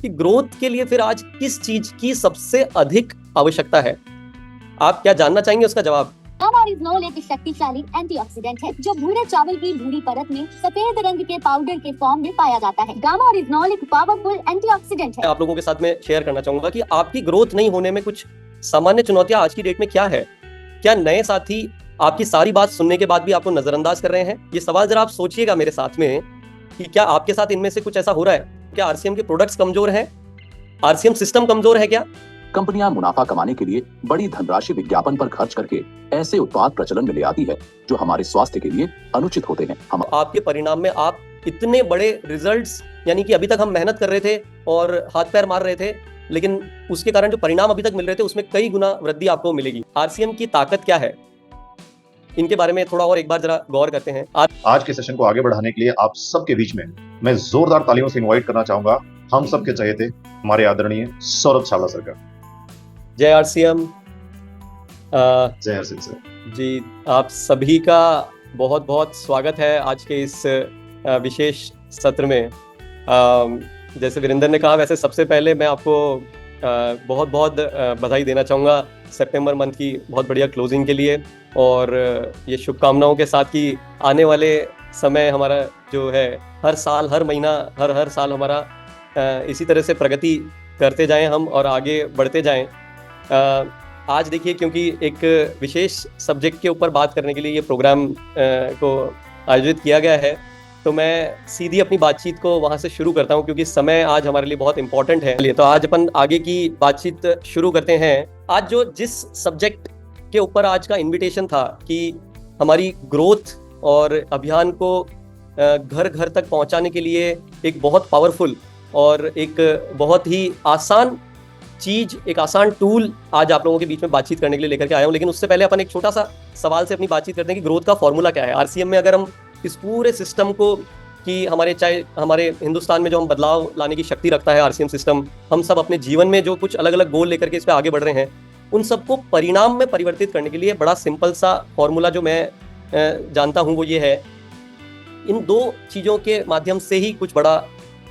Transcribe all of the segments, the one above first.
कि ग्रोथ के लिए फिर आज किस चीज की सबसे अधिक आवश्यकता है? आप क्या जानना चाहेंगे उसका जवाब? गामा ओरिजिनोल एक शक्तिशाली एंटीऑक्सीडेंट है जो भूरे चावल की भूरी परत में सफेद रंग के पाउडर के फॉर्म में पाया जाता है। गामा ओरिजिनोल एक पावरफुल एंटीऑक्सीडेंट है। आप लोगों के साथ में शेयर करना चाहूंगा कि आपकी ग्रोथ नहीं होने में कुछ सामान्य चुनौतियां आज की डेट में क्या है? क्या नए साथी आपकी सारी बात सुनने के बाद भी आपको नजरअंदाज कर रहे हैं? ये सवाल जरा आप सोचिएगा मेरे साथ में कि क्या आपके साथ इनमें से कुछ ऐसा हो रहा है? क्या आरसीएम के प्रोडक्ट्स कमजोर हैं? आरसीएम सिस्टम कमजोर है क्या? कंपनियां मुनाफा कमाने के लिए बड़ी धनराशि विज्ञापन पर खर्च करके ऐसे उत्पाद प्रचलन में ले आती है जो हमारे स्वास्थ्य के लिए अनुचित होते हैं। हम आपके परिणाम में आप इतने बड़े रिजल्ट्स, यानी कि अभी तक हम मेहनत कर रहे थे और हाथ पैर मार रहे थे, लेकिन उसके कारण जो परिणाम अभी तक मिल रहे थे उसमें कई गुना वृद्धि आपको मिलेगी। आरसीएम की ताकत क्या है, इनके बारे में थोड़ा और एक बार जरा गौर करते हैं। आज के सेशन को आगे बढ़ाने के लिए आप सबके बीच में मैं जोरदार तालियों से इनवाइट करना चाहूंगा हम सबके चहेते हमारे आदरणीय सौरभ छाला सर का। जय आरसीएम। जय आरसीएम सर जी, आप सभी का बहुत बहुत स्वागत है आज के इस विशेष सत्र में। जैसे वीरेंद्र ने कहा, वैसे सबसे पहले मैं आपको बहुत बहुत बधाई देना चाहूँगा सितंबर मंथ की बहुत बढ़िया क्लोजिंग के लिए, और ये शुभकामनाओं के साथ कि आने वाले समय हमारा जो है हर साल, हर महीना, हर साल हमारा इसी तरह से प्रगति करते जाएं हम और आगे बढ़ते जाएं। आज देखिए, क्योंकि एक विशेष सब्जेक्ट के ऊपर बात करने के लिए ये प्रोग्राम को आयोजित किया गया है, तो मैं सीधी अपनी बातचीत को वहाँ से शुरू करता हूँ क्योंकि समय आज हमारे लिए बहुत इंपॉर्टेंट है। तो आज अपन आगे की बातचीत शुरू करते हैं। आज जो जिस सब्जेक्ट के ऊपर आज का इन्विटेशन था कि हमारी ग्रोथ और अभियान को घर घर तक पहुँचाने के लिए एक बहुत पावरफुल और एक बहुत ही आसान चीज, एक आसान टूल आज आप लोगों के बीच में बातचीत करने के लिए लेकर के आया हूँ। लेकिन उससे पहले अपन एक छोटा सा सवाल से अपनी बातचीत करते हैं कि ग्रोथ का फॉर्मूला क्या है आरसीएम में। अगर हम इस पूरे सिस्टम को, कि हमारे हिंदुस्तान में जो हम बदलाव लाने की शक्ति रखता है आरसीएम सिस्टम, हम सब अपने जीवन में जो कुछ अलग अलग गोल लेकर के इस पर आगे बढ़ रहे हैं, उन सबको परिणाम में परिवर्तित करने के लिए बड़ा सिंपल सा फॉर्मूला जो मैं जानता हूँ वो ये है, इन दो चीज़ों के माध्यम से ही कुछ बड़ा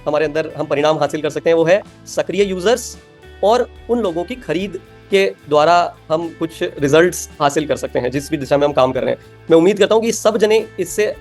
हमारे अंदर हम परिणाम हासिल कर सकते हैं। वो है सक्रिय यूजर्स और उन लोगों की खरीद के द्वारा हम कुछ रिजल्ट्स हासिल कर सकते हैं जिस भी दिशा में हम काम कर रहे हैं। मैं उम्मीद करता हूँ कि सब जने इससे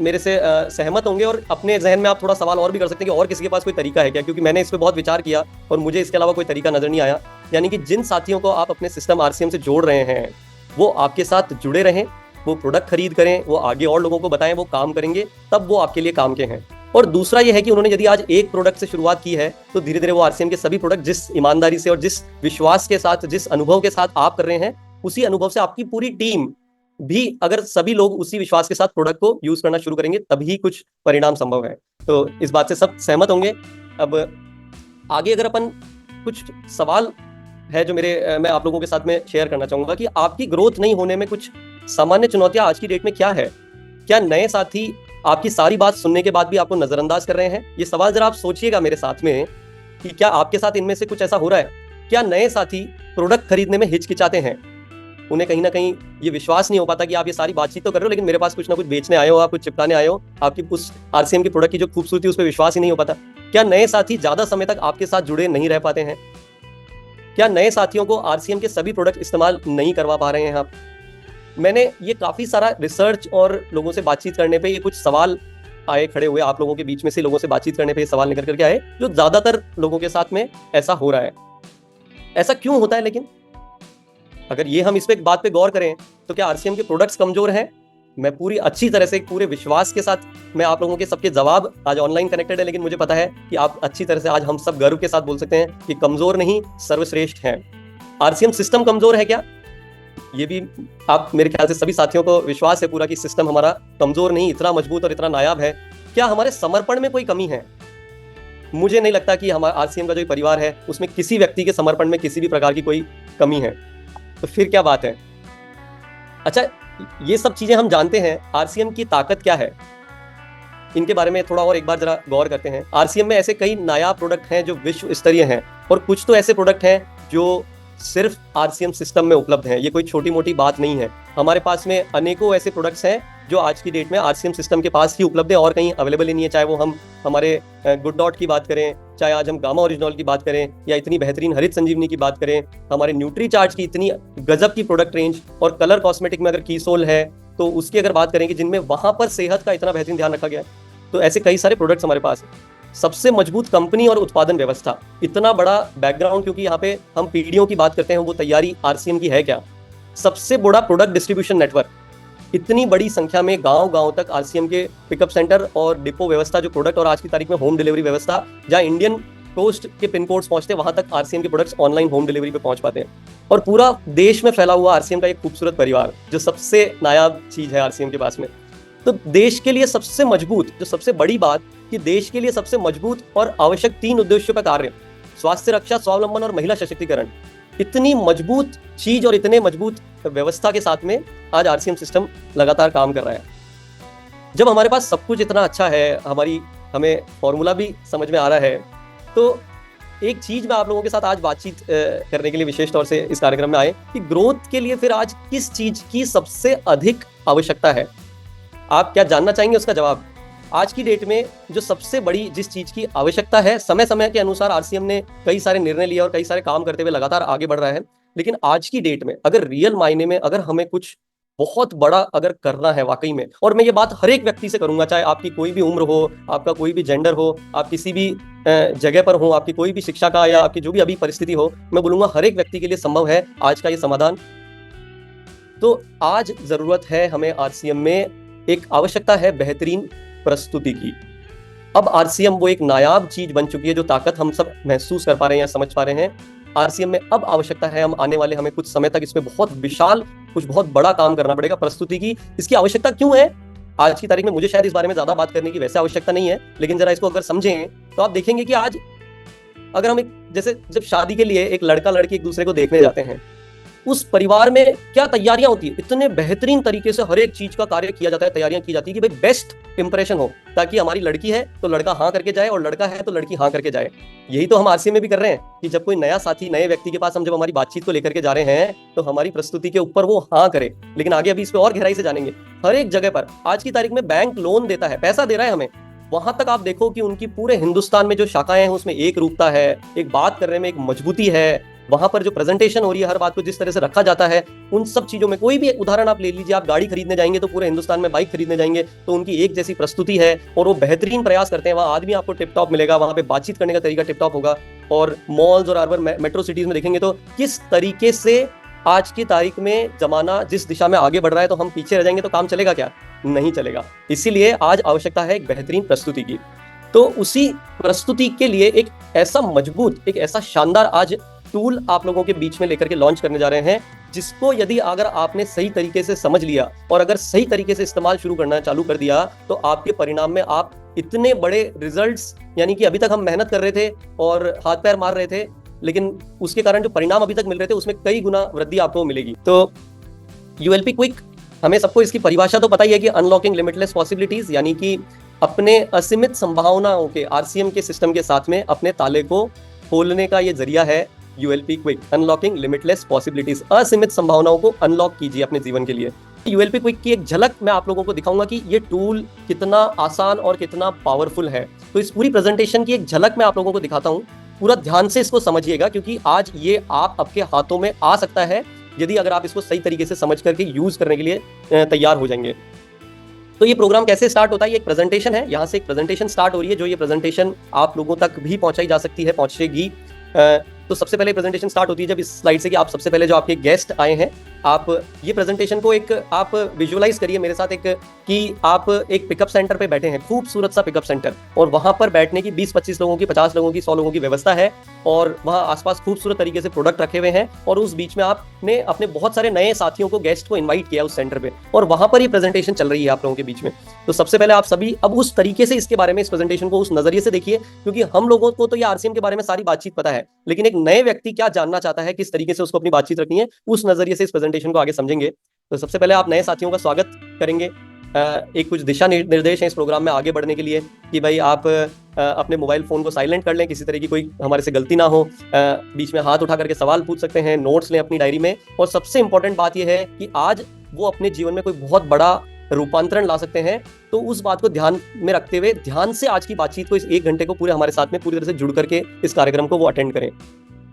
मेरे से सहमत होंगे और अपने जहन में आप थोड़ा सवाल और भी कर सकते हैं कि और किसी के पास कोई तरीका है क्या, क्योंकि मैंने इस पर बहुत विचार किया और मुझे इसके अलावा कोई तरीका नजर नहीं आया। यानी कि जिन साथियों को आप अपने सिस्टम आरसीएम से जोड़ रहे हैं वो आपके साथ जुड़े रहें, वो प्रोडक्ट खरीद करें, वो आगे और लोगों को बताएं, वो काम करेंगे, तब वो आपके लिए काम के हैं। और दूसरा ये है कि उन्होंने यदि आज एक प्रोडक्ट से शुरुआत की है तो धीरे धीरे वो आरसीएम के सभी प्रोडक्ट जिस ईमानदारी से और जिस विश्वास के साथ, जिस अनुभव के साथ आप कर रहे हैं, उसी अनुभव से आपकी पूरी टीम भी, अगर सभी लोग उसी विश्वास के साथ प्रोडक्ट को यूज करना शुरू करेंगे तभी कुछ परिणाम संभव है। तो इस बात से सब सहमत होंगे। अब आगे अगर अपन कुछ सवाल है जो मैं आप लोगों के साथ में शेयर करना चाहूंगा कि आपकी ग्रोथ नहीं होने में कुछ सामान्य चुनौतियां आज की डेट में क्या है? क्या नए साथी आपकी सारी बात सुनने के बाद भी आपको नजरअंदाज कर रहे हैं? ये सवाल जरा आप सोचिएगा मेरे साथ में कि क्या आपके साथ इनमें से कुछ ऐसा हो रहा है? क्या नए साथी प्रोडक्ट खरीदने में हिचकिचाते हैं? उन्हें कहीं ना कहीं ये विश्वास नहीं हो पाता कि आप ये सारी बातचीत तो कर रहे हो, लेकिन मेरे पास कुछ ना कुछ बेचने आए हो, आप कुछ चिपकाने आए हो, आपकी उस आरसीएम के प्रोडक्ट की जो खूबसूरती उस पर विश्वास ही नहीं हो पाता। क्या नए साथी ज्यादा समय तक आपके साथ जुड़े नहीं रह पाते हैं? क्या नए साथियों को आरसीएम के सभी प्रोडक्ट इस्तेमाल नहीं करवा पा रहे हैं आप? मैंने ये काफ़ी सारा रिसर्च और लोगों से बातचीत करने पे ये कुछ सवाल आए खड़े हुए, आप लोगों के बीच में से लोगों से बातचीत करने पे ये सवाल निकल करके आए जो ज़्यादातर लोगों के साथ में ऐसा हो रहा है। ऐसा क्यों होता है? लेकिन अगर ये हम इस पे एक बात पे गौर करें तो क्या आरसीएम के प्रोडक्ट्स कमज़ोर हैं? मैं पूरी अच्छी तरह से, पूरे विश्वास के साथ मैं आप लोगों के सबके जवाब आज ऑनलाइन कनेक्टेड है, लेकिन मुझे पता है कि आप अच्छी तरह से आज हम सब गर्व के साथ बोल सकते हैं कि कमज़ोर नहीं, सर्वश्रेष्ठ हैं। आरसीएम सिस्टम कमज़ोर है क्या? ये भी आप, मेरे ख्याल से सभी साथियों को विश्वास है पूरा कि सिस्टम हमारा कमजोर नहीं, इतना मजबूत और इतना नायाब है। क्या हमारे समर्पण में कोई कमी है? मुझे नहीं लगता कि हमारा आरसीएम का जो परिवार है उसमें किसी व्यक्ति के समर्पण में किसी भी प्रकार की कोई कमी है। तो फिर क्या बात है? अच्छा, ये सब चीजें हम जानते हैं। आरसीएम की ताकत क्या है, इनके बारे में थोड़ा और एक बार जरा गौर करते हैं। आरसीएम में ऐसे कई नायाब प्रोडक्ट हैं जो विश्व स्तरीय हैं, और कुछ तो ऐसे प्रोडक्ट हैं जो सिर्फ आरसीएम सिस्टम में उपलब्ध हैं। ये कोई छोटी मोटी बात नहीं है। हमारे पास में अनेकों ऐसे प्रोडक्ट्स हैं जो आज की डेट में आरसीएम सिस्टम के पास ही उपलब्ध है और कहीं अवेलेबल ही नहीं है। चाहे वो हम हमारे गुड डॉट की बात करें, चाहे आज हम गामा ओरिजिनॉल की बात करें, या इतनी बेहतरीन हरित संजीवनी की बात करें, हमारे न्यूट्री चार्ज की इतनी गजब की प्रोडक्ट रेंज, और कलर कॉस्मेटिक में अगर कीसोल है तो उसकी अगर बात करें कि जिनमें वहां पर सेहत का इतना बेहतरीन ध्यान रखा गया है, तो ऐसे कई सारे प्रोडक्ट्स हमारे पास हैं। सबसे मजबूत कंपनी और उत्पादन व्यवस्था, इतना बड़ा बैकग्राउंड, क्योंकि यहाँ पे हम पीढ़ियों की बात करते हैं, वो तैयारी आरसीएम की है क्या। सबसे बड़ा प्रोडक्ट डिस्ट्रीब्यूशन नेटवर्क, इतनी बड़ी संख्या में गांव-गांव तक आरसीएम के पिकअप सेंटर और डिपो व्यवस्था जो प्रोडक्ट, और आज की तारीख में होम डिलीवरी व्यवस्था, जहां इंडियन पोस्ट के पिन कोड्स पहुंचते हैं वहां तक आरसीएम के प्रोडक्ट्स ऑनलाइन होम डिलीवरी पे पहुंच पाते हैं। और पूरा देश में फैला हुआ आरसीएम का एक खूबसूरत परिवार, जो सबसे नायाब चीज है आरसीएम के पास में। तो देश के लिए सबसे मजबूत, जो सबसे बड़ी बात कि देश के लिए सबसे मजबूत और आवश्यक 3 उद्देश्यों पर कार्य, स्वास्थ्य रक्षा, स्वावलंबन और महिला सशक्तिकरण, इतनी मजबूत चीज और इतने मजबूत व्यवस्था के साथ में आज आरसीएम सिस्टम लगातार काम कर रहा है। जब हमारे पास सब कुछ इतना अच्छा है, हमें फॉर्मूला भी समझ में आ रहा है, तो एक चीज मैं आप लोगों के साथ आज बातचीत करने के लिए विशेष तौर से इस कार्यक्रम में आए कि ग्रोथ के लिए फिर आज किस चीज की सबसे अधिक आवश्यकता है। आप क्या जानना चाहेंगे उसका जवाब? आज की डेट में जो सबसे बड़ी जिस चीज की आवश्यकता है, समय समय के अनुसार आरसीएम ने कई सारे निर्णय लिए और कई सारे काम करते हुए लगातार आगे बढ़ रहा है, लेकिन आज की डेट में अगर रियल मायने में अगर हमें कुछ बहुत बड़ा अगर करना है वाकई में, और मैं ये बात हर एक व्यक्ति से करूंगा, चाहे आपकी कोई भी उम्र हो, आपका कोई भी जेंडर हो, आप किसी भी जगह पर हो, आपकी कोई भी शिक्षा का या आपकी जो भी अभी परिस्थिति हो, मैं बोलूंगा हर एक व्यक्ति के लिए संभव है आज का ये समाधान। तो आज जरूरत है हमें आरसीएम में, एक आवश्यकता है बेहतरीन प्रस्तुति की। अब आरसीएम वो एक नायाब चीज बन चुकी है जो ताकत हम सब महसूस कर पा रहे हैं या समझ पा रहे हैं। आरसीएम में अब आवश्यकता है, हम आने वाले हमें कुछ समय तक इसमें बहुत विशाल, कुछ बहुत बड़ा काम करना पड़ेगा प्रस्तुति की। इसकी आवश्यकता क्यों है आज की तारीख में? मुझे शायद इस बारे में ज्यादा बात करने की वैसे आवश्यकता नहीं है, लेकिन जरा इसको अगर समझें तो आप देखेंगे कि आज अगर हम जैसे जब शादी के लिए एक लड़का लड़की एक दूसरे को देखने जाते हैं, उस परिवार में क्या तैयारियां होती है, इतने बेहतरीन तरीके से हर एक चीज का कार्य किया जाता है, तैयारियां की जाती है कि भाई बेस्ट इंप्रेशन हो, ताकि हमारी लड़की है तो लड़का हाँ करके जाए और लड़का है तो लड़की हाँ करके जाए। यही तो हम आरसीएम में भी कर रहे हैं कि जब कोई नया साथी, नए व्यक्ति के पास हम जब हमारी बातचीत को लेकर के जा रहे हैं तो हमारी प्रस्तुति के ऊपर वो हाँ करे। लेकिन आगे अभी इस पर और गहराई से जानेंगे। हर एक जगह पर आज की तारीख में बैंक लोन देता है, पैसा दे रहा है हमें, वहां तक आप देखो कि उनकी पूरे हिंदुस्तान में जो शाखाएं हैं उसमें एक रूपता है, एक बात करने में एक मजबूती है, वहां पर जो प्रेजेंटेशन हो रही है, हर बात को जिस तरह से रखा जाता है, उन सब चीजों में कोई भी उदाहरण आप ले लीजिए, आप गाड़ी खरीदने जाएंगे तो पूरे हिंदुस्तान में बाइक खरीदने जाएंगे तो उनकी एक जैसी प्रस्तुति है और वो बेहतरीन प्रयास करते हैं। वहां आदमी आपको टिप टॉप मिलेगा, वहां पे बातचीत करने का तरीका टिप टॉप होगा। और मॉल्स और अर्बन मेट्रो सिटीज में देखेंगे तो किस तरीके से आज की तारीख में जमाना जिस दिशा में आगे बढ़ रहा है, तो हम पीछे रह जाएंगे तो काम चलेगा क्या? नहीं चलेगा। इसीलिए आज आवश्यकता है एक बेहतरीन प्रस्तुति की। तो उसी प्रस्तुति के लिए एक ऐसा मजबूत, एक ऐसा शानदार आज टूल आप लोगों के बीच में लेकर के लॉन्च करने जा रहे हैं, जिसको यदि अगर आपने सही तरीके से समझ लिया और अगर सही तरीके से इस्तेमाल शुरू करना चालू कर दिया, तो आपके परिणाम में आप इतने बड़े रिजल्ट्स, यानी कि अभी तक हम मेहनत कर रहे थे और हाथ पैर मार रहे थे, लेकिन उसके कारण जो परिणाम अभी तक मिल रहे थे उसमें कई गुना वृद्धि आपको मिलेगी। तो यूएलपी क्विक, हमें सबको इसकी परिभाषा तो पता ही है कि अनलॉकिंग लिमिटलेस पॉसिबिलिटीज, यानी कि अपने असीमित संभावनाओं के आरसीएम के सिस्टम के साथ में अपने ताले को खोलने का ये जरिया है यूएलपी क्विक, अनलॉकिंग लिमिटलेस पॉसिबिलिटीज। असीमित संभावनाओं को अनलॉक कीजिए अपने जीवन के लिए। यूएलपी क्विक की एक झलक मैं आप लोगों को दिखाऊंगा कि ये टूल कितना आसान और कितना पावरफुल है। तो इस पूरी प्रेजेंटेशन की एक झलक मैं आप लोगों को दिखाता हूँ, पूरा ध्यान से इसको समझिएगा, क्योंकि आज ये आपके हाथों में आ सकता है यदि अगर आप इसको सही तरीके से समझ करके यूज करने के लिए तैयार हो जाएंगे। तो ये प्रोग्राम कैसे स्टार्ट होता है? ये एक प्रेजेंटेशन है, यहाँ से एक प्रेजेंटेशन स्टार्ट हो रही है, जो ये प्रेजेंटेशन आप लोगों तक भी पहुंचाई जा सकती है, पहुंचेगी। तो सबसे पहले प्रेजेंटेशन स्टार्ट होती है जब इस स्लाइड से कि आप सबसे पहले जो आपके गेस्ट आए हैं, आप ये प्रेजेंटेशन को एक आप विजुअलाइज करिए मेरे साथ, एक कि आप एक पिकअप सेंटर पे बैठे हैं, खूबसूरत सा पिकअप सेंटर, और वहां पर बैठने की 20-25 लोगों की, 50 लोगों की, 100 लोगों की व्यवस्था है, और वहां आसपास खूबसूरत तरीके से प्रोडक्ट रखे हुए हैं, और उस बीच में आपने अपने बहुत सारे नए साथियों को, गेस्ट को इन्वाइट किया उस सेंटर पे, और वहां पर ये प्रेजेंटेशन चल रही है आप लोगों के बीच में। तो सबसे पहले आप सभी अब उस तरीके से इसके बारे में, इस प्रेजेंटेशन को उस नजरिए से देखिए, क्योंकि हम लोगों को तो ये आरसीएम के बारे में सारी बातचीत पता है, लेकिन एक नए व्यक्ति क्या जानना चाहता है, किस तरीके से उसको अपनी बातचीत रखनी है, उस नजरिए से इस प्रेजेंटेशन को आगे समझेंगे। तो सबसे पहले आप नए साथियों का स्वागत करेंगे। एक कुछ दिशा निर्देश है इस प्रोग्राम में आगे बढ़ने के लिए कि भाई आप अपने मोबाइल फोन को साइलेंट कर लें, किसी तरह की कोई हमारे से गलती ना हो, बीच में हाथ उठा करके सवाल पूछ सकते हैं, नोट्स लें अपनी डायरी में। और सबसे इंपॉर्टेंट बात यह है कि आज वो अपने जीवन में कोई बहुत बड़ा रूपांतरण ला सकते हैं, तो उस बात को ध्यान में रखते हुए ध्यान से आज की बातचीत को, इस 1 घंटे को पूरे हमारे साथ में पूरी तरह से जुड़ करके इस कार्यक्रम को वो अटेंड करें।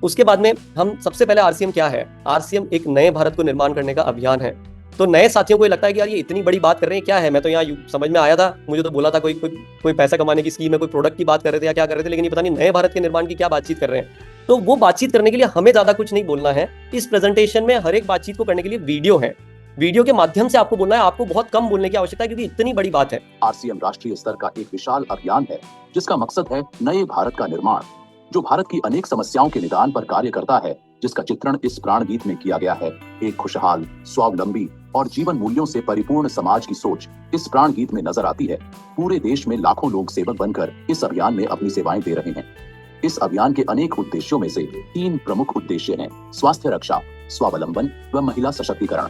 उसके बाद में हम सबसे पहले आरसीएम क्या है? आरसीएम एक नए भारत को निर्माण करने का अभियान है। तो नए साथियों को ये लगता है कि यार ये इतनी बड़ी बात कर रहे हैं, क्या है? मैं तो यहाँ समझ में आया था, मुझे तो बोला था कोई पैसा कमाने की स्कीम है, कोई प्रोडक्ट की बात कर रहे थे या क्या कर रहे थे, लेकिन ये पता नहीं नए भारत के निर्माण की क्या बातचीत कर रहे हैं। तो वो बातचीत करने के लिए हमें ज्यादा कुछ नहीं बोलना है। इस प्रेजेंटेशन में हर एक बातचीत को करने के लिए वीडियो है, वीडियो के माध्यम से आपको बोलना है। आपको बहुत कम बोलने की आवश्यकता है क्योंकि इतनी बड़ी बात है। आरसीएम राष्ट्रीय स्तर का एक विशाल अभियान है जिसका मकसद है नए भारत का निर्माण, जो भारत की अनेक समस्याओं के निदान पर कार्य करता है, जिसका चित्रण इस प्राण गीत में किया गया है। एक खुशहाल, स्वावलंबी और जीवन मूल्यों से परिपूर्ण समाज की सोच इस प्राण गीत में नजर आती है। पूरे देश में लाखों लोग सेवक बनकर इस अभियान में अपनी सेवाएं दे रहे हैं। इस अभियान के अनेक उद्देश्यों में से 3 प्रमुख उद्देश्य हैं: स्वास्थ्य रक्षा, स्वावलंबन व महिला सशक्तिकरण।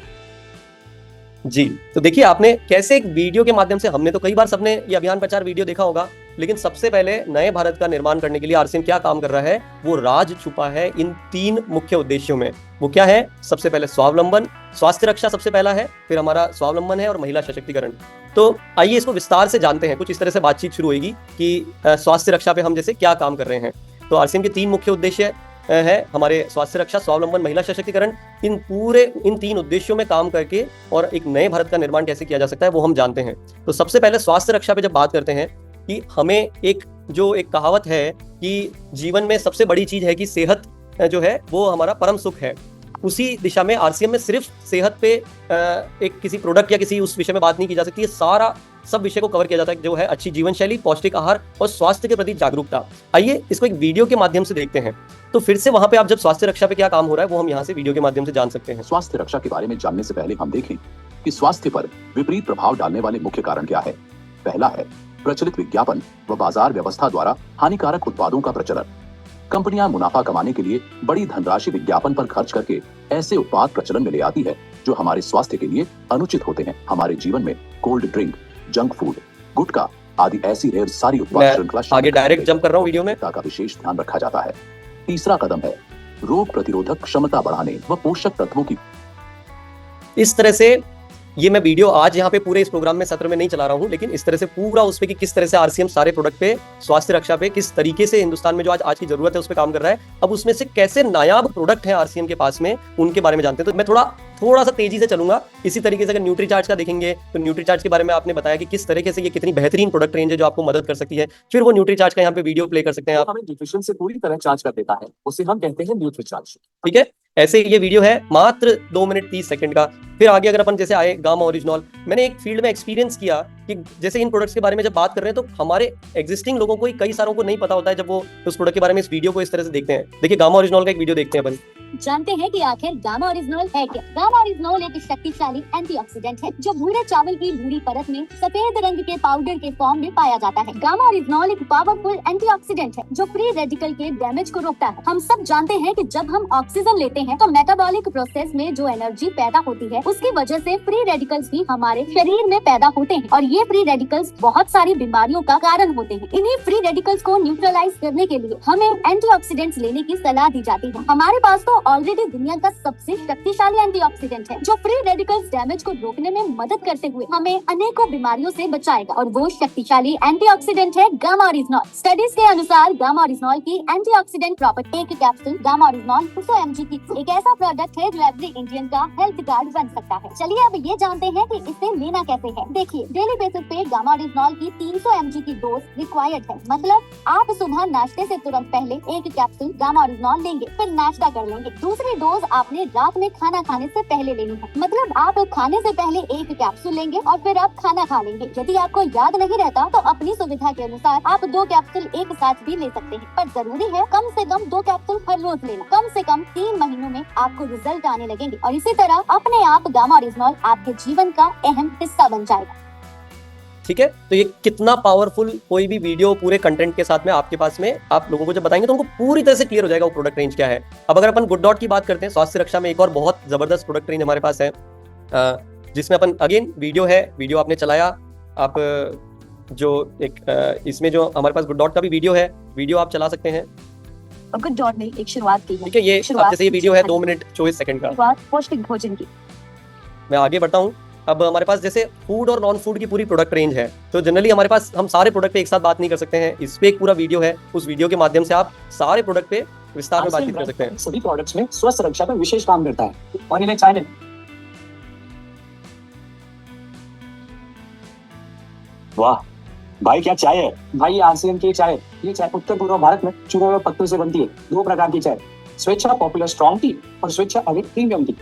जी, तो देखिए आपने कैसे एक वीडियो के माध्यम से, हमने तो कई बार सबने ये अभियान प्रचार वीडियो देखा होगा, लेकिन सबसे पहले नए भारत का निर्माण करने के लिए आरसीएम क्या काम कर रहा है, वो राज छुपा है इन 3 मुख्य उद्देश्यों में। वो क्या है? सबसे पहले स्वावलंबन, स्वास्थ्य रक्षा सबसे पहला है, फिर हमारा स्वावलंबन है और महिला सशक्तिकरण। तो आइए इसको विस्तार से जानते हैं। कुछ इस तरह से बातचीत शुरू होगी कि स्वास्थ्य रक्षा पे हम जैसे क्या काम कर रहे हैं। तो आरसीएम के 3 मुख्य उद्देश्य है हमारे: स्वास्थ्य रक्षा, स्वावलंबन, महिला सशक्तिकरण। इन 3 उद्देश्यों में काम करके और एक नए भारत का निर्माण कैसे किया जा सकता है वो हम जानते हैं। तो सबसे पहले स्वास्थ्य रक्षा पे जब बात करते हैं कि हमें एक कहावत है कि जीवन में सबसे बड़ी चीज है कि सेहत जो है वो हमारा परम सुख है। उसी दिशा में आरसीएम में सिर्फ सेहत पे एक किसी प्रोडक्ट या किसी उस विषय में बात नहीं की जा सकती है। सारा सब विषय को कवर किया जाता है, जो है अच्छी जीवन शैली, पौष्टिक आहार और स्वास्थ्य के प्रति जागरूकता। आइए इसको एक वीडियो के माध्यम से देखते हैं। तो फिर से वहां पे आप जब स्वास्थ्य रक्षा पे क्या काम हो रहा है वो हम यहाँ से वीडियो के माध्यम से जान सकते हैं। स्वास्थ्य रक्षा के बारे में जानने से पहले हम देखें कि स्वास्थ्य पर विपरीत प्रभाव डालने वाले मुख्य कारण क्या है। पहला है प्रचलित विज्ञापन व बाजार व्यवस्था द्वारा हानिकारक उत्पादों का प्रचलन। कंपनियां मुनाफा कमाने के लिए बड़ी धनराशि विज्ञापन पर खर्च करके ऐसे उत्पाद प्रचलन में ले आती है जो हमारे स्वास्थ्य के लिए अनुचित होते हैं। हमारे जीवन में कोल्ड ड्रिंक, जंक फूड, गुटखा आदि ऐसी ढेर सारी उत्पाद श्रृंखला आगे डायरेक्ट जंप कर रहा हूँ वीडियो में का विशेष ध्यान रखा जाता है। तीसरा कदम है रोग प्रतिरोधक क्षमता बढ़ाने व पोषक तत्वों की। इस तरह से ये मैं वीडियो आज यहाँ पे पूरे इस प्रोग्राम में सत्र में नहीं चला रहा हूँ, लेकिन इस तरह से पूरा उस पे कि किस तरह से आरसीएम सारे प्रोडक्ट पे, स्वास्थ्य रक्षा पे किस तरीके से हिंदुस्तान में जो आज की जरूरत है उस पे काम कर रहा है। अब उसमें से कैसे नायाब प्रोडक्ट है आरसीएम के पास में, उनके बारे में जानते हैं। तो मैं थोड़ा सा तेजी से चलूंगा। इसी तरीके से अगर न्यूट्रीचार्ज का देखेंगे तो न्यूट्रीचार्ज के बारे में आपने बताया कि किस तरीके से ये कितनी बेहतरीन प्रोडक्ट रेंज है जो आपको मदद कर सकती है। फिर वो न्यूट्रीचार्ज का यहाँ पे वीडियो प्ले कर सकते हैं आप। हमें न्यूट्रिशन से पूरी तरह चार्ज कर देता है, उसे हम कहते हैं न्यूट्रीचार्ज। ठीक है, ऐसे ये वीडियो है मात्र 2 मिनट 30 सेकंड का। फिर आगे अगर अपन जैसे आए गामा ओरिजिनॉल, मैंने एक फील्ड में एक्सपीरियंस किया कि जैसे इन प्रोडक्ट्स के बारे में जब बात कर रहे हैं तो हमारे एग्जिस्टिंग लोगों को कई सारों को नहीं पता होता है जब वो उस प्रोडक्ट के बारे में इस वीडियो को इस तरह से देखते हैं। देखिए गामा ओरिजिनॉल का एक वीडियो देखते हैं अपन। जानते हैं कि आखिर गामा ओरिजिनॉल है क्या? गामा ओरिजिनॉल एक शक्तिशाली एंटीऑक्सीडेंट है जो भूरे चावल की भूरी परत में सफेद रंग के पाउडर के फॉर्म में पाया जाता है। गामा ओरिजिनॉल एक पावरफुल एंटीऑक्सीडेंट है जो फ्री रेडिकल के डैमेज को रोकता है। हम सब जानते हैं कि जब हम ऑक्सीजन लेते हैं तो मेटाबॉलिक प्रोसेस में जो एनर्जी पैदा होती है उसकी वजह से फ्री रेडिकल्स भी हमारे शरीर में पैदा होते हैं और ये फ्री रेडिकल्स बहुत सारी बीमारियों का कारण होते हैं। इन्हीं फ्री रेडिकल्स को न्यूट्रलाइज करने के लिए हमें एंटीऑक्सीडेंट्स लेने की सलाह दी जाती है। हमारे पास तो ऑलरेडी दुनिया का सबसे शक्तिशाली एंटीऑक्सीडेंट है जो फ्री रेडिकल्स डैमेज को रोकने में मदद करते हुए हमें अनेकों बीमारियों से बचाएगा और वो शक्तिशाली एंटीऑक्सीडेंट है गामा ओरिजिनॉल। स्टडीज के अनुसार गामा ओरिजिनॉल की एंटीऑक्सीडेंट प्रॉपर्टी, एक कैप्सूल गामा ओरिजिनॉल 200 mg की एक ऐसा प्रोडक्ट है जो एवरी इंडियन का हेल्थ कार्ड बन सकता है। चलिए अब ये जानते हैं कि इसे लेना कैसे है। देखिए डेली बेसिस पे गामा ओरिजिनॉल की 300 mg की डोज रिक्वायर्ड है। मतलब आप सुबह नाश्ते से तुरंत पहले एक कैप्सूल गामा ओरिजिनॉल लेंगे, फिर नाश्ता कर लेंगे। दूसरी डोज आपने रात में खाना खाने से पहले लेनी है। मतलब आप खाने से पहले एक कैप्सूल लेंगे और फिर आप खाना खा लेंगे। यदि आपको याद नहीं रहता तो अपनी सुविधा के अनुसार आप 2 कैप्सूल एक साथ भी ले सकते हैं, पर जरूरी है कम से कम 2 कैप्सूल हर रोज लेना। कम से कम 3 महीनों में आपको रिजल्ट आने लगेंगे और इसी तरह अपने आप गामा ओरिजिनॉल आपके जीवन का अहम हिस्सा बन जाएगा। ठीक है, तो ये कितना पावरफुल, कोई भी वीडियो पूरे कंटेंट के साथ में आपके पास में आप लोगों को जब बताएंगे तो उनको पूरी तरह से क्लियर हो जाएगा वो प्रोडक्ट रेंज क्या है। अब अगर अपन गुड डॉट की बात करते हैं, स्वास्थ्य रक्षा में एक और बहुत जबरदस्त प्रोडक्ट रेंज हमारे पास है जिसमें अपन अगेन वीडियो है, वीडियो आपने चलाया, आप जो एक इसमें जो हमारे पास गुड डॉट का भी वीडियो है, वीडियो आप चला सकते हैं। गुड डॉट ने एक शुरुआत की है। ठीक है, ये अब जैसे ये वीडियो है 2 मिनट 24 सेकंड का। पौष्टिक भोजन की। मैं आगे बढ़ता हूँ। अब हमारे पास जैसे फूड और नॉन फूड की पूरी प्रोडक्ट रेंज है, तो जनरली हमारे पास हम सारे प्रोडक्ट पे एक साथ बात नहीं कर सकते हैं। इस पे एक पूरा वीडियो है, उस वीडियो के माध्यम से आप सारे प्रोडक्ट पे विस्तार में बातचीत कर सकते हैं। सभी प्रोडक्ट्स में स्वस्थ रक्षा का विशेष काम करता है और इन्हें चाय वाह भाई क्या चाय है भाई, आरसीएम की चाय। ये चाय उत्तर पूर्व भारत में चुने हुए पत्तों से बनती है। 2 प्रकार की चाय, स्वेच्छा पॉपुलर स्ट्रॉन्ग टी और स्वेच्छा अविट प्रीमियम टी।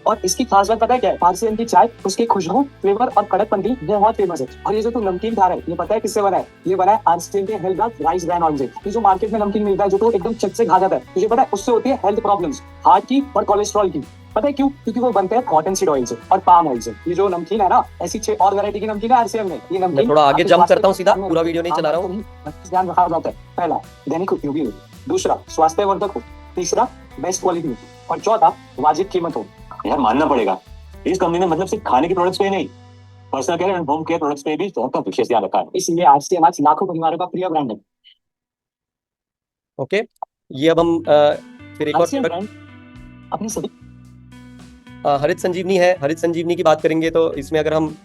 और इसकी खास बात पता है क्या है? आरसीएम की चाय उसकी खुशबू, फ्लेवर और कड़कपंती बहुत फेमस है। और ये जो तू नमकीन खा रहा है, ये पता है किससे बना है? ये बना है आरसीएम के हेल्थ राइस ब्रांड ऑयल से। ये जो मार्केट में नमकीन मिलता है जो तो एकदम चट से खा जाता है, तुझे पता है उससे होती है हेल्थ प्रॉब्लम्स, हार्ट की और कोलेस्ट्रॉल की। पता है क्यों? क्योंकि वो बनते हैं कॉटन सीड ऑयल से और पाम ऑयल से। ये जो नमकीन है ना, ऐसी 6 और वैरायटी की नमकीन है आरसीएम में। ये नमकीन मैं थोड़ा आगे जंप करता हूँ, सीधा पूरा वीडियो नहीं चला रहा हूँ। ध्यान रखा जाता है। पहला दैनिक उपयोगी हो, दूसरा स्वास्थ्यवर्धक हो, तीसरा बेस्ट क्वालिटी हो और चौथा वाजिब कीमत हो। यार मानना पड़ेगा, इस कंपनी ने मतलब सिर्फ खाने के प्रोडक्ट्स पे ही नहीं, personal care and home care products पे भी बहुत विशेष ध्यान रखा है। इसलिए आरसीएम आज लाखों परिवारों का प्रिय ब्रांड है। ओके, ये अब हम फिर एक और आरसीएम प्रोडक्ट ब्रांड अपनी सभी हरित संजीवनी है। हरित संजीवनी की बात करेंगे तो इसमें अगर हम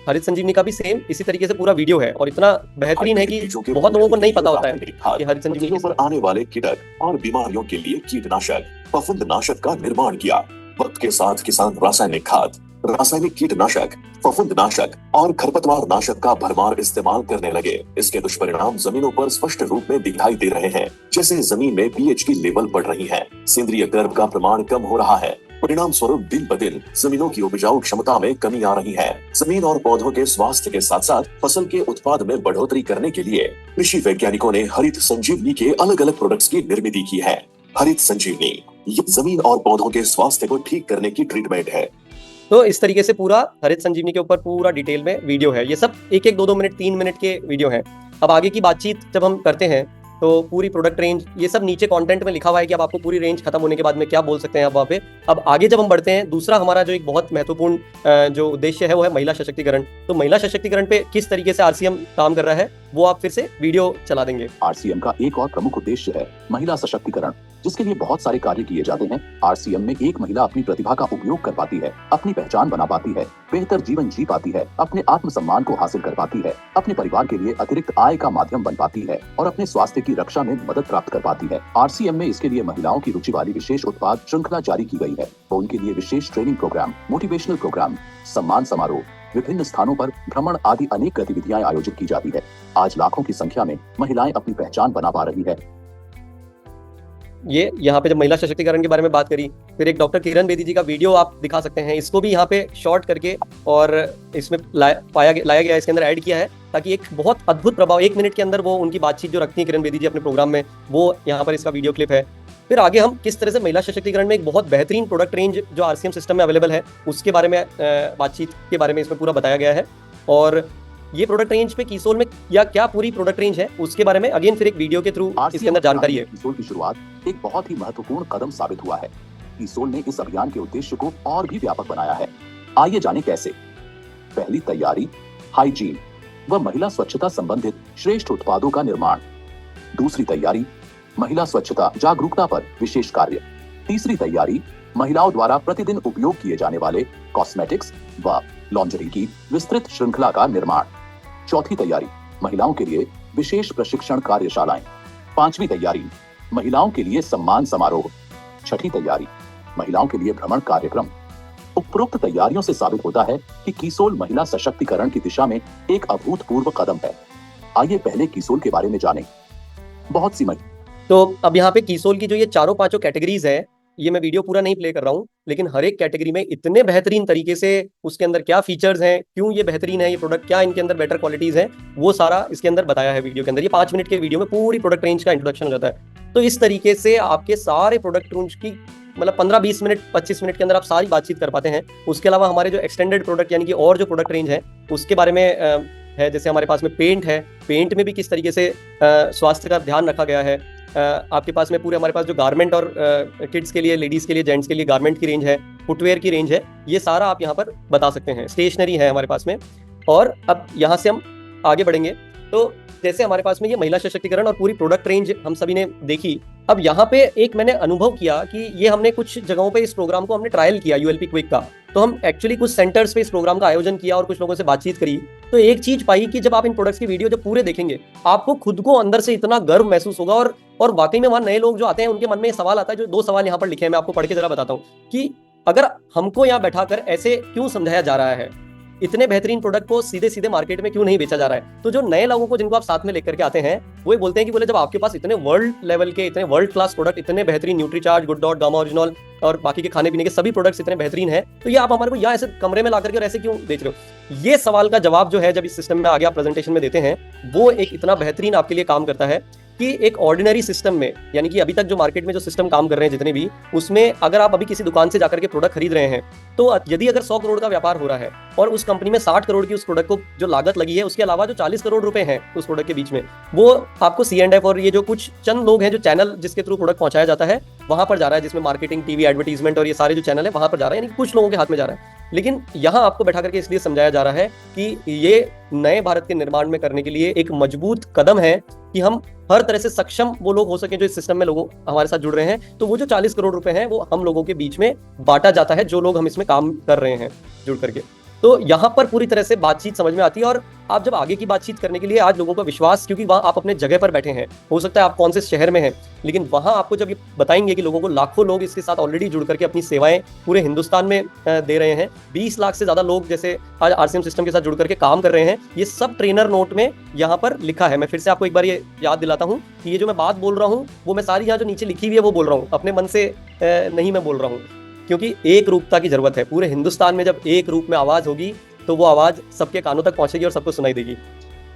हरित संजीवनी का भी सेम इसी तरीके से पूरा वीडियो है और इतना बेहतरीन है कि बहुत लोगों को नहीं पता होता है कि हरित संजीवनी पर आने वाले कीटक और बीमारियों के लिए कीटनाशक फफूंदनाशक का निर्माण किया। वक्त के साथ किसान रासायनिक खाद, रासायनिक कीटनाशक, फफूंदनाशक और खरपतवार नाशक का भरमार इस्तेमाल करने लगे। इसके दुष्परिणाम जमीनों पर स्पष्ट रूप में दिखाई दे रहे हैं, जैसे जमीन में पीएच की लेवल बढ़ रही है, सेंद्रीय गर्भ का प्रमाण कम हो रहा है। परिणाम स्वरूप दिन ब दिन जमीनों की उपजाऊ क्षमता में कमी आ रही है। जमीन और पौधों के स्वास्थ्य के साथ साथ फसल के उत्पाद में बढ़ोतरी करने के लिए कृषि वैज्ञानिकों ने हरित संजीवनी के अलग अलग प्रोडक्ट्स की निर्मित की है। हरित संजीवनी ये जमीन और पौधों के स्वास्थ्य को ठीक करने की ट्रीटमेंट है। तो इस तरीके से पूरा हरित संजीवनी के ऊपर पूरा डिटेल में वीडियो है। ये सब 1-1, 2-2 मिनट, 3 मिनट के वीडियो हैं। अब आगे की बातचीत जब हम करते हैं तो पूरी प्रोडक्ट रेंज, ये सब नीचे कंटेंट में लिखा हुआ है कि अब आपको पूरी रेंज खत्म होने के बाद में क्या बोल सकते हैं आप वहाँ पे। अब आगे जब हम बढ़ते हैं, दूसरा हमारा जो एक बहुत महत्वपूर्ण जो उद्देश्य है वो है महिला सशक्तिकरण। तो महिला सशक्तिकरण पे किस तरीके से आरसीएम काम कर रहा है वो आप फिर से वीडियो चला देंगे। आरसीएम का एक और प्रमुख उद्देश्य है महिला सशक्तिकरण, जिसके लिए बहुत सारे कार्य किए जाते हैं। आरसीएम में एक महिला अपनी प्रतिभा का उपयोग कर पाती है, अपनी पहचान बना पाती है, बेहतर जीवन जी पाती है, अपने आत्मसम्मान को हासिल कर पाती है, अपने परिवार के लिए अतिरिक्त आय का माध्यम बन पाती है और अपने स्वास्थ्य की रक्षा में मदद प्राप्त कर पाती है। आरसीएम में इसके लिए महिलाओं की रुचि वाली विशेष उत्पाद श्रृंखला जारी की गई है। तो उनके लिए विशेष ट्रेनिंग प्रोग्राम, मोटिवेशनल प्रोग्राम, सम्मान समारोह, विभिन्न स्थानों पर भ्रमण आदि अनेक गतिविधियां आयोजित की जाती है। आज लाखों की संख्या में महिलाएं अपनी पहचान बना पा रही है। ये यहाँ पे जब महिला सशक्तिकरण के बारे में बात करी, फिर एक डॉक्टर किरण बेदी जी का वीडियो आप दिखा सकते हैं। इसको भी यहाँ पे शॉर्ट करके और इसमें लाया गया, इसके अंदर ऐड किया है ताकि एक बहुत अद्भुत प्रभाव 1 मिनट के अंदर वो उनकी बातचीत जो रखती है किरण बेदी जी अपने प्रोग्राम में, वो यहाँ पर इसका वीडियो क्लिप है। फिर आगे हम किस तरह से महिला सशक्तिकरण में एक बहुत बेहतरीन प्रोडक्ट रेंज जो आरसीएम सिस्टम में अवेलेबल है उसके बारे में बातचीत के बारे में इसमें पूरा बताया गया है। और ये प्रोडक्ट रेंज पे कीसोल में या क्या पूरी प्रोडक्ट रेंज है उसके बारे में अगेन फिर एक वीडियो के थ्रू इसके अंदर जानकारी है। कीसोल की शुरुआत एक बहुत ही महत्वपूर्ण कदम साबित हुआ है। कीसोल ने इस अभियान के उद्देश्य को और भी व्यापक बनाया है। आइए जाने कैसे। पहली तैयारी, हाइजीन व महिला स्वच्छता संबंधित श्रेष्ठ उत्पादों का निर्माण। दूसरी तैयारी, महिला स्वच्छता जागरूकता पर विशेष कार्य। तीसरी तैयारी, महिलाओं द्वारा प्रतिदिन उपयोग किए जाने वाले कॉस्मेटिक्स व लॉन्जरी की विस्तृत श्रृंखला का निर्माण। चौथी तैयारी, महिलाओं के लिए विशेष प्रशिक्षण कार्यशालाएं। पांचवी तैयारी, महिलाओं के लिए सम्मान समारोह। छठी तैयारी, महिलाओं के लिए भ्रमण कार्यक्रम। उपरोक्त तैयारियों से साबित होता है कि कीसोल महिला सशक्तिकरण की दिशा में एक अभूतपूर्व कदम है। आइए पहले कीसोल के बारे में जानें। बहुत सी तो अब यहाँ पे कीसोल की जो ये चारों पांचों कैटेगरीज है, ये मैं वीडियो पूरा नहीं प्ले कर रहा हूँ, लेकिन हर एक कैटेगरी में इतने बेहतरीन तरीके से उसके अंदर क्या फीचर्स हैं, क्यों ये बेहतरीन है ये प्रोडक्ट, क्या इनके अंदर बेटर क्वालिटीज हैं, वो सारा इसके अंदर बताया है वीडियो के अंदर। ये 5 मिनट के वीडियो में पूरी प्रोडक्ट रेंज का इंट्रोडक्शन हो जाता है। तो इस तरीके से आपके सारे प्रोडक्ट रेंज की मतलब 15-20 मिनट 25 मिनट के अंदर आप सारी बातचीत कर पाते हैं। उसके अलावा हमारे जो एक्सटेंडेड प्रोडक्ट यानी कि और जो प्रोडक्ट रेंज है उसके बारे में है। जैसे हमारे पास में पेंट है, पेंट में भी किस तरीके से स्वास्थ्य का ध्यान रखा गया है। आपके पास में पूरे हमारे पास जो गारमेंट और किड्स के लिए, लेडीज के लिए, जेंट्स के लिए गारमेंट की रेंज है, फुटवेयर की रेंज है, ये सारा आप यहाँ पर बता सकते हैं। स्टेशनरी है हमारे पास में। और अब यहाँ से हम आगे बढ़ेंगे तो जैसे हमारे पास में ये महिला सशक्तिकरण और पूरी प्रोडक्ट रेंज हम सभी ने देखी, अब यहाँ पे एक मैंने अनुभव किया कि ये हमने कुछ जगहों पे इस प्रोग्राम को हमने ट्रायल किया यूएलपी क्विक का, तो हम एक्चुअली कुछ सेंटर्स पे इस प्रोग्राम का आयोजन किया और कुछ लोगों से बातचीत करी। तो एक चीज पाई कि जब आप इन प्रोडक्ट्स की वीडियो जब पूरे देखेंगे, आपको खुद को अंदर से इतना गर्व महसूस होगा। और वाकई में वहां नए लोग जो आते हैं उनके मन में ये सवाल आता है, जो 2 सवाल यहाँ पर लिखे हैं, मैं आपको पढ़ के जरा बताता हूँ कि अगर हमको यहाँ बैठाकर ऐसे क्यों समझाया जा रहा है, इतने बेहतरीन प्रोडक्ट को सीधे सीधे मार्केट में क्यों नहीं बेचा जा रहा है। तो जो नए लोगों को जिनको आप साथ में लेकर के आते हैं, वो ये बोलते हैं कि बोले जब आपके पास इतने वर्ल्ड लेवल के, इतने वर्ल्ड क्लास प्रोडक्ट, इतने बेहतरीन Nutricharge, good dot, gamma original और बाकी के खाने पीने के सभी प्रोडक्ट्स इतने बेहतरीन हैं, तो ये आप हमारे को यहाँ ऐसे कमरे में ला करके और ऐसे क्यों बेच रहे हो। ये सवाल का जवाब जो है जब इस सिस्टम में आगे आप प्रेजेंटेशन में देते हैं, वो एक इतना बेहतरीन आपके लिए काम करता है कि एक ऑर्डिनरी सिस्टम में, यानी कि अभी तक जो मार्केट में जो सिस्टम काम कर रहे हैं जितने भी, उसमें अगर आप अभी किसी दुकान से जाकर के प्रोडक्ट खरीद रहे हैं, तो यदि अगर 100 करोड़ का व्यापार हो रहा है और उस कंपनी में 60 करोड़ की उस प्रोडक्ट को जो लागत लगी है, उसके अलावा जो 40 करोड़ रुपए हैं उस प्रोडक्ट के बीच में, वो आपको C&F और ये जो कुछ चंद लोग हैं, जो चैनल जिसके थ्रू प्रोडक्ट पहुंचाया जाता है, वहां पर जा रहा है, जिसमें मार्केटिंग, टीवी एडवर्टीजमेंट और ये सारे जो चैनल है वहां पर जा रहा है, यानी कुछ लोगों के हाथ में जा रहा है। लेकिन यहाँ आपको बैठा करके इसलिए समझाया जा रहा है कि ये नए भारत के निर्माण में करने के लिए एक मजबूत कदम है कि हम हर तरह से सक्षम वो लोग हो सके जो इस सिस्टम में लोगों हमारे साथ जुड़ रहे हैं। तो वो जो 40 करोड़ रुपए हैं वो हम लोगों के बीच में बांटा जाता है, जो लोग हम इसमें काम कर रहे हैं जुड़ करके। तो यहाँ पर पूरी तरह से बातचीत समझ में आती है। और आप जब आगे की बातचीत करने के लिए आज लोगों का विश्वास, क्योंकि वहाँ आप अपने जगह पर बैठे हैं, हो सकता है आप कौन से शहर में हैं, लेकिन वहाँ आपको जब ये बताएंगे कि लोगों को, लाखों लोग इसके साथ ऑलरेडी जुड़ करके अपनी सेवाएं पूरे हिंदुस्तान में दे रहे हैं, 20 लाख से ज्यादा लोग जैसे आज आरसीएम सिस्टम के साथ जुड़ करके काम कर रहे हैं, ये सब ट्रेनर नोट में यहाँ पर लिखा है। मैं फिर से आपको एक बार ये याद दिलाता हूँ कि ये जो मैं बात बोल रहा हूँ वो मैं सारी यहाँ जो नीचे लिखी हुई है वो बोल रहा हूँ, अपने मन से नहीं मैं बोल रहा हूँ, क्योंकि एक रूपता की जरूरत है। पूरे हिंदुस्तान में जब एक रूप में आवाज होगी तो वो आवाज सबके कानों तक पहुंचेगी और सबको सुनाई देगी।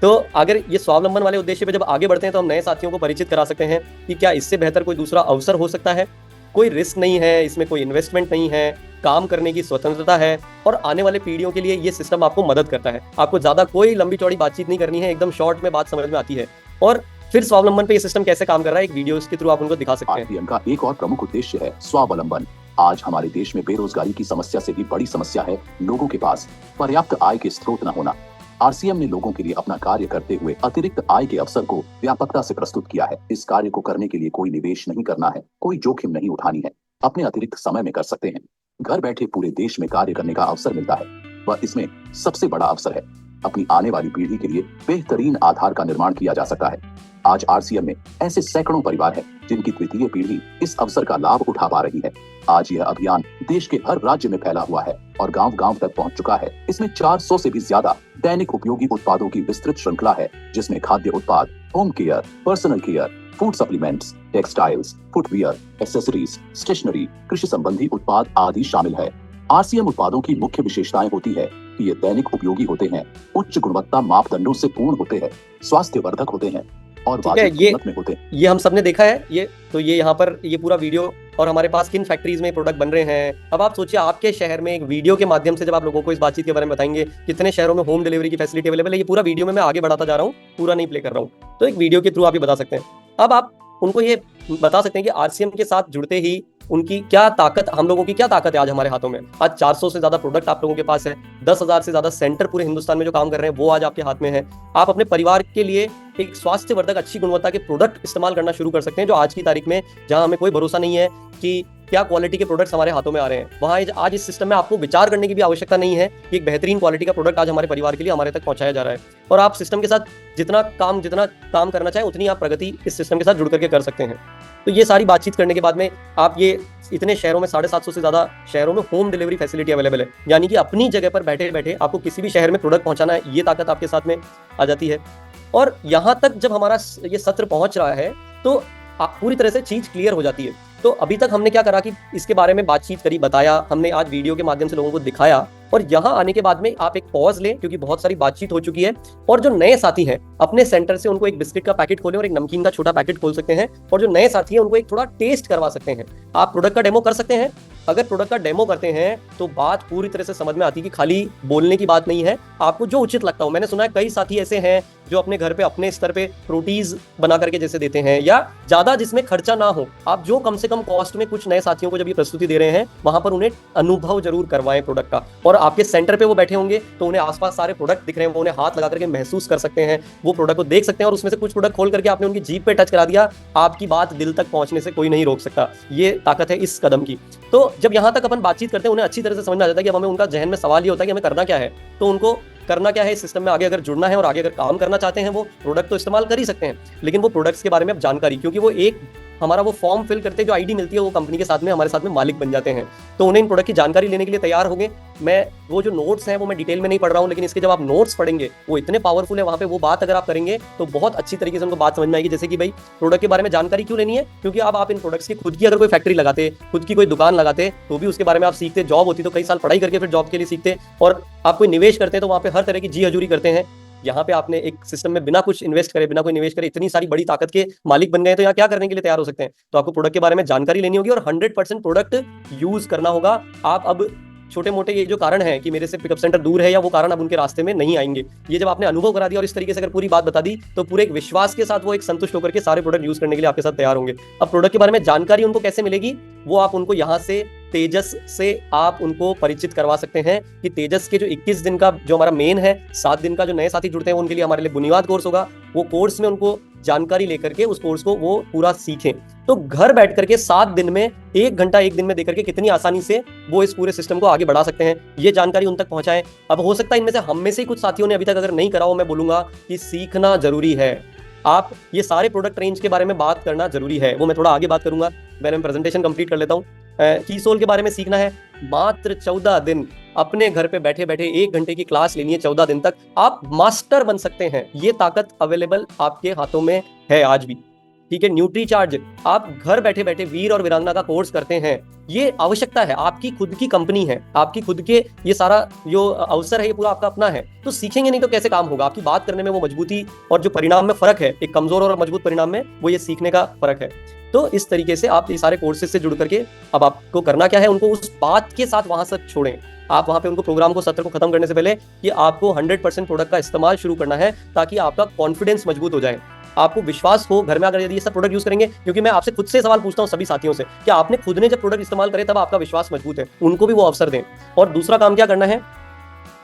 तो अगर ये स्वावलंबन वाले उद्देश्य पे जब आगे बढ़ते हैं तो हम नए साथियों को परिचित करा सकते हैं कि क्या इससे बेहतर कोई दूसरा अवसर हो सकता है। कोई रिस्क नहीं है, इसमें कोई इन्वेस्टमेंट नहीं है, काम करने की स्वतंत्रता है और आने वाले पीढ़ियों के लिए ये सिस्टम आपको मदद करता है। आपको ज्यादा कोई लंबी चौड़ी बातचीत नहीं करनी है, एकदम शॉर्ट में बात समझ में आती है। और फिर स्वावलंबन पे ये सिस्टम कैसे काम कर रहा है, एक वीडियो के थ्रू आप उनको दिखा सकते हैं। आरसीएम का एक और प्रमुख उद्देश्य है स्वावलंबन। आज हमारे देश में बेरोजगारी की समस्या से भी बड़ी समस्या है लोगों के पास पर्याप्त आय के स्रोत न होना। आरसीएम ने लोगों के लिए अपना कार्य करते हुए अतिरिक्त आय के अवसर को व्यापकता से प्रस्तुत किया है। इस कार्य को करने के लिए कोई निवेश नहीं करना है, कोई जोखिम नहीं उठानी है, अपने अतिरिक्त समय में कर सकते हैं। घर बैठे पूरे देश में कार्य करने का अवसर मिलता है, वह इसमें सबसे बड़ा अवसर है। अपनी आने वाली पीढ़ी के लिए बेहतरीन आधार का निर्माण किया जा सकता है। आज आरसीएम में ऐसे सैकड़ों परिवार हैं जिनकी द्वितीय पीढ़ी इस अवसर का लाभ उठा पा रही है। आज यह अभियान देश के हर राज्य में फैला हुआ है और गांव-गांव तक पहुंच चुका है। इसमें 400 से भी ज्यादा दैनिक उपयोगी उत्पादों की विस्तृत श्रृंखला है, जिसमें खाद्य उत्पाद, home care, personal care, food supplements, textiles, footwear, accessories, stationery, कृषि संबंधी उत्पाद आदि शामिल है। आरसीएम उत्पादों की मुख्य विशेषताएं होती है कि ये दैनिक उपयोगी होते हैं, उच्च गुणवत्ता मापदंडों से पूर्ण होते हैं, स्वास्थ्यवर्धक होते हैं और वाजिब कीमत में होते हैं। ये हम सबने देखा है। ये यहाँ पर ये पूरा वीडियो और हमारे पास किन फैक्ट्रीज में प्रोडक्ट बन रहे हैं। अब आप सोचिए, आपके शहर में एक वीडियो के माध्यम से जब आप लोगों को इस बातचीत के बारे में बताएंगे, कितने शहरों में होम डिलीवरी की फैसिलिटी अवेलेबल है, ये पूरा वीडियो में मैं आगे बढ़ाता जा रहा हूँ, पूरा नहीं प्ले कर रहा हूँ। तो एक वीडियो के थ्रू आप ये बता सकते हैं। अब आप उनको ये बता सकते हैं कि आरसीएम के साथ जुड़ते ही उनकी क्या ताकत, हम लोगों की क्या ताकत है आज हमारे हाथों में। आज 400 से ज्यादा प्रोडक्ट आप लोगों के पास है, 10,000 से ज्यादा सेंटर पूरे हिंदुस्तान में जो काम कर रहे हैं वो आज आपके हाथ में है। आप अपने परिवार के लिए एक स्वास्थ्यवर्धक अच्छी गुणवत्ता के प्रोडक्ट इस्तेमाल करना शुरू कर सकते हैं, जो आज की तारीख में जहां हमें कोई भरोसा नहीं है कि क्या क्वालिटी के प्रोडक्ट्स हमारे हाथों में आ रहे हैं, वहां आज इस सिस्टम में आपको विचार करने की भी आवश्यकता नहीं है कि एक बेहतरीन क्वालिटी का प्रोडक्ट आज हमारे परिवार के लिए हमारे तक पहुंचाया जा रहा है। और आप सिस्टम के साथ जितना काम करना चाहें उतनी आप प्रगति इस सिस्टम के साथ जुड़ करके कर सकते हैं। तो ये सारी बातचीत करने के बाद में आप ये इतने शहरों में 750 से ज्यादा शहरों में होम डिलीवरी फैसिलिटी अवेलेबल है, यानी कि अपनी जगह पर बैठे बैठे आपको किसी भी शहर में प्रोडक्ट पहुंचाना है, ये ताकत आपके साथ में आ जाती है। और यहाँ तक जब हमारा ये सत्र पहुंच रहा है तो पूरी तरह से चीज क्लियर हो जाती है। तो अभी तक हमने क्या करा कि इसके बारे में बातचीत करी, बताया, हमने आज वीडियो के माध्यम से लोगों को दिखाया। और यहाँ आने के बाद में आप एक पॉज लें, क्योंकि बहुत सारी बातचीत हो चुकी है। और जो नए साथी हैं अपने सेंटर से उनको एक बिस्किट का पैकेट खोलें और एक नमकीन का छोटा पैकेट खोल सकते हैं। और जो नए साथी हैं उनको एक थोड़ा टेस्ट करवा सकते हैं। आप प्रोडक्ट का डेमो कर सकते हैं। अगर प्रोडक्ट का डेमो करते हैं तो बात पूरी तरह से समझ में आती है कि खाली बोलने की बात नहीं है, आपको जो उचित लगता हो। मैंने सुना है कई साथी ऐसे हैं जो अपने घर पे अपने स्तर पे रोटीज बना करके जैसे देते हैं, या ज्यादा जिसमें खर्चा ना हो, आप जो कम से कम कॉस्ट में कुछ नए साथियों को जब ये प्रस्तुति दे रहे हैं, वहां पर उन्हें अनुभव जरूर करवाएं प्रोडक्ट का। और आपके सेंटर पे वो बैठे होंगे तो उन्हें आसपास सारे प्रोडक्ट दिख रहे हैं, वो उन्हें हाथ लगा करके महसूस कर सकते हैं, वो प्रोडक्ट को देख सकते हैं, और उसमें से कुछ प्रोडक्ट खोल करके आपने उनकी जीभ पे टच करा दिया, आपकी बात दिल तक पहुंचने से कोई नहीं रोक सकता। ये ताकत है इस कदम की। तो जब यहां तक अपन बातचीत करते हैं, उन्हें अच्छी तरह से समझ में आ जाता है कि अब हमें, उनका जहन में सवाल ये होता है कि हमें करना क्या है। तो उनको करना क्या है इस सिस्टम में आगे अगर जुड़ना है और आगे अगर काम करना चाहते हैं, वो प्रोडक्ट तो इस्तेमाल कर ही सकते हैं, लेकिन वो प्रोडक्ट्स के बारे में अब जानकारी, क्योंकि वो एक हमारा वो फॉर्म फिल करते हैं, जो आईडी मिलती है, वो कंपनी के साथ में हमारे साथ में मालिक बन जाते हैं। तो उन्हें इन प्रोडक्ट की जानकारी लेने के लिए तैयार होंगे। मैं वो जो नोट्स हैं वो मैं डिटेल में नहीं पढ़ रहा हूँ, लेकिन इसके जब आप नोट्स पढ़ेंगे वो इतने पावरफुल है, वहाँ पे वो बात अगर आप करेंगे तो बहुत अच्छी तरीके से उनको बात समझ में आएगी। जैसे कि भाई प्रोडक्ट के बारे में जानकारी क्यों लेनी है, क्योंकि अब आप इन प्रोडक्ट्स की खुद की अगर कोई फैक्ट्री लगाते, खुद की कोई दुकान लगाते, तो भी उसके बारे में आप सीखते। जॉब होती तो कई साल पढ़ाई करके फिर जॉब के लिए सीखते, और आप कोई निवेश करते हैं तो वहाँ पे हर तरह की जी हजूरी करते हैं। यहाँ पे आपने एक सिस्टम में बिना कुछ इन्वेस्ट करे, बिना कोई निवेश करे, इतनी सारी बड़ी ताकत के मालिक बन गए, तो यहाँ क्या करने के लिए तैयार हो सकते हैं। तो आपको प्रोडक्ट के बारे में जानकारी लेनी होगी और 100% प्रोडक्ट यूज करना होगा। आप अब छोटे मोटे ये जो कारण है कि मेरे से पिकअप सेंटर दूर है, या वो कारण अब उनके रास्ते में नहीं आएंगे, ये जब आपने अनुभव करा दिया और इस तरीके से अगर पूरी बात बता दी, तो पूरे एक विश्वास के साथ वो एक संतुष्ट होकर के सारे प्रोडक्ट यूज करने के लिए आपके साथ तैयार होंगे। अब प्रोडक्ट के बारे में जानकारी उनको कैसे मिलेगी, वो आप उनको यहाँ से तेजस से आप उनको परिचित करवा सकते हैं कि तेजस के जो 21 दिन का जो हमारा मेन है, 7 दिन का जो नए साथी जुड़ते हैं उनके लिए हमारे लिए बुनियाद कोर्स होगा। वो कोर्स में उनको जानकारी लेकर के उस कोर्स को वो पूरा सीखें, तो घर बैठ करके 7 दिन में 1 घंटा 1 दिन में देकर के कितनी आसानी से वो इस पूरे सिस्टम को आगे बढ़ा सकते हैं, ये जानकारी उन तक पहुंचाएं। अब हो सकता है इनमें से हम में से ही कुछ साथियों ने अभी तक अगर नहीं करा हो, मैं बोलूंगा कि सीखना जरूरी है। आप ये सारे प्रोडक्ट रेंज के बारे में बात करना जरूरी है, वो मैं थोड़ा आगे बात करूंगा। मैंने प्रेजेंटेशन कंप्लीट कर लेता हूँ। कीसोल के बारे में सीखना है, मात्र 14 दिन अपने घर पे बैठे बैठे 1 घंटे की क्लास लेनी है। 14 दिन तक आप मास्टर बन सकते हैं। ये ताकत अवेलेबल आपके हाथों में है आज भी, ठीक है। न्यूट्री चार्ज, आप घर बैठे बैठे वीर और वीरांगना का कोर्स करते हैं, ये आवश्यकता है, आपकी खुद की कंपनी है, आपकी खुद के ये सारा जो अवसर है ये पूरा आपका अपना है। तो सीखेंगे नहीं तो कैसे काम होगा। आपकी बात करने में वो मजबूती और जो परिणाम में फर्क है, एक कमजोर और मजबूत परिणाम में, वो ये सीखने का फर्क है। तो इस तरीके से आप ये सारे कोर्सेज से जुड़ करके अब आपको करना क्या है, उनको उस बात के साथ वहां से छोड़ें। आप वहां पे उनको प्रोग्राम को, सत्र को खत्म करने से पहले कि आपको 100% प्रोडक्ट का इस्तेमाल शुरू करना है, ताकि आपका कॉन्फिडेंस मजबूत हो जाए, आपको विश्वास हो घर में अगर यदि ये सब प्रोडक्ट यूज करेंगे। क्योंकि मैं आपसे खुद से सवाल पूछता हूं सभी साथियों से, कि आपने खुद ने जब प्रोडक्ट इस्तेमाल करे तब आपका विश्वास मजबूत है, उनको भी वो अवसर दें। और दूसरा काम क्या करना है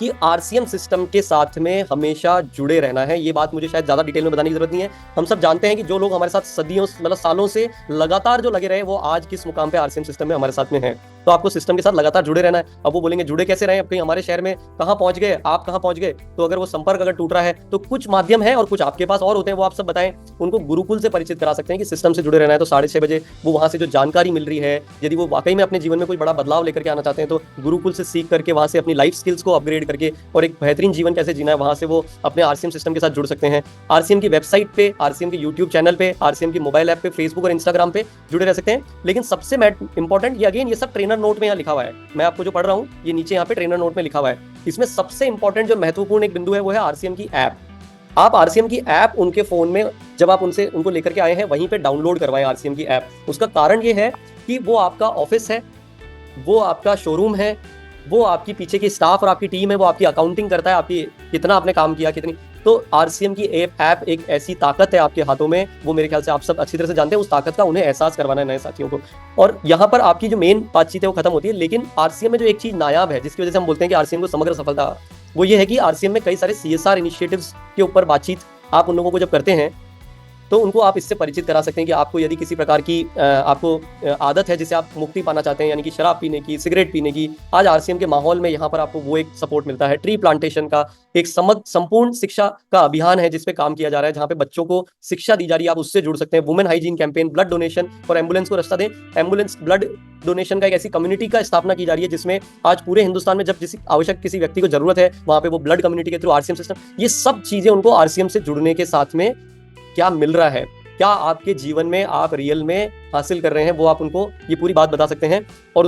कि आरसीएम सिस्टम के साथ में हमेशा जुड़े रहना है। ये बात मुझे शायद ज्यादा डिटेल में बताने की जरूरत नहीं है। हम सब जानते हैं कि जो लोग हमारे साथ सदियों मतलब सालों से लगातार जो लगे रहे, वो आज किस मुकाम पे आरसीएम सिस्टम में हमारे साथ में है। तो आपको सिस्टम के साथ लगातार जुड़े रहना है। अब वो बोलेंगे जुड़े कैसे रहे, अब कहीं हमारे शहर में कहाँ पहुंच गए, आप कहाँ पहुंच गए, तो अगर वो संपर्क अगर टूट रहा है तो कुछ माध्यम है और कुछ आपके पास और होते हैं, वो आप सब बताएं। उनको गुरुकुल से परिचित करा सकते हैं कि सिस्टम से जुड़े रहना है, तो 6:30 बजे वो वहां से जो जानकारी मिल रही है, यदि वो वाकई में अपने जीवन में कोई बड़ा बदलाव लेकर के आना चाहते हैं, तो गुरुकुल से सीख करके वहां से अपनी लाइफ स्किल्स को अपग्रेड करके और एक बेहतरीन जीवन कैसे जीना है, वहां से वो अपने आरसीएम सिस्टम के साथ जुड़ सकते हैं। आरसीएम की वेबसाइट पे, आरसीएम के यूट्यूब चैनल पे, आरसीएम की मोबाइल ऐप पे, फेसबुक और इंस्टाग्राम पे जुड़े रह सकते हैं। लेकिन सबसे इंपॉर्टेंट ये, अगेन ये सब ट्रेनर नोट में यहाँ लिखा हुआ है, मैं आपको जो पढ़ रहा हूँ ये नीचे यहाँ पे ट्रेनर नोट में लिखा हुआ है। इसमें सबसे इंपॉर्टेंट जो महत्वपूर्ण एक बिंदु है वो है आरसीएम की ऐप। आप आरसीएम की ऐप उनके फोन में जब आप उनको लेकर के आए हैं वहीं पे डाउनलोड करवाएं आरसीएम की ऐप। उसका कारण ये है कि वो आपका ऑफिस है, वो आपका शोरूम है, वो आपकी पीछे की स्टाफ और आपकी टीम है, वो आपकी अकाउंटिंग करता है, आपकी कितना आपने काम किया, कितनी। तो आरसीएम की ऐप एक ऐसी ताकत है आपके हाथों में, वो मेरे ख्याल से आप सब अच्छी तरह से जानते हैं। उस ताकत का उन्हें एहसास करवाना है नए साथियों को। और यहाँ पर आपकी जो मेन बातचीत है वो खत्म होती है। लेकिन आरसीएम में जो एक चीज नायाब है, जिसकी वजह से हम बोलते हैं कि आरसीएम को समग्र सफलता, वो ये है कि आरसीएम में कई सारे सीएसआर इनिशिएटिव्स के ऊपर बातचीत आप उन लोगों को जब करते हैं तो उनको आप इससे परिचित करा सकते हैं कि आपको यदि किसी प्रकार की आपको आदत है जिसे आप मुक्ति पाना चाहते हैं, यानी कि शराब पीने की, सिगरेट पीने की, आज आरसीएम के माहौल में यहाँ पर आपको वो एक सपोर्ट मिलता है। ट्री प्लांटेशन का एक संपूर्ण शिक्षा का अभियान है जिसपे काम किया जा रहा है, जहाँ पे बच्चों को शिक्षा दी जा रही है, आप उससे जुड़ सकते हैं। Women hygiene campaign, blood donation और एम्बुलेंस को रास्ता दें। एम्बुलेंस ब्लड डोनेशन का एक ऐसी कम्युनिटी का स्थापना की जा रही है जिसमें आज पूरे हिंदुस्तान में जब किसी व्यक्ति को जरूरत है, वहां पे वो ब्लड कम्युनिटी के थ्रू आरसीएम सिस्टम, ये सब चीजें उनको आरसीएम से जुड़ने के साथ में क्या मिल रहा है, क्या आपके जीवन में आप रियल में हासिल कर रहे हैं, वो आप उनको ये पूरी बात बता सकते हैं। और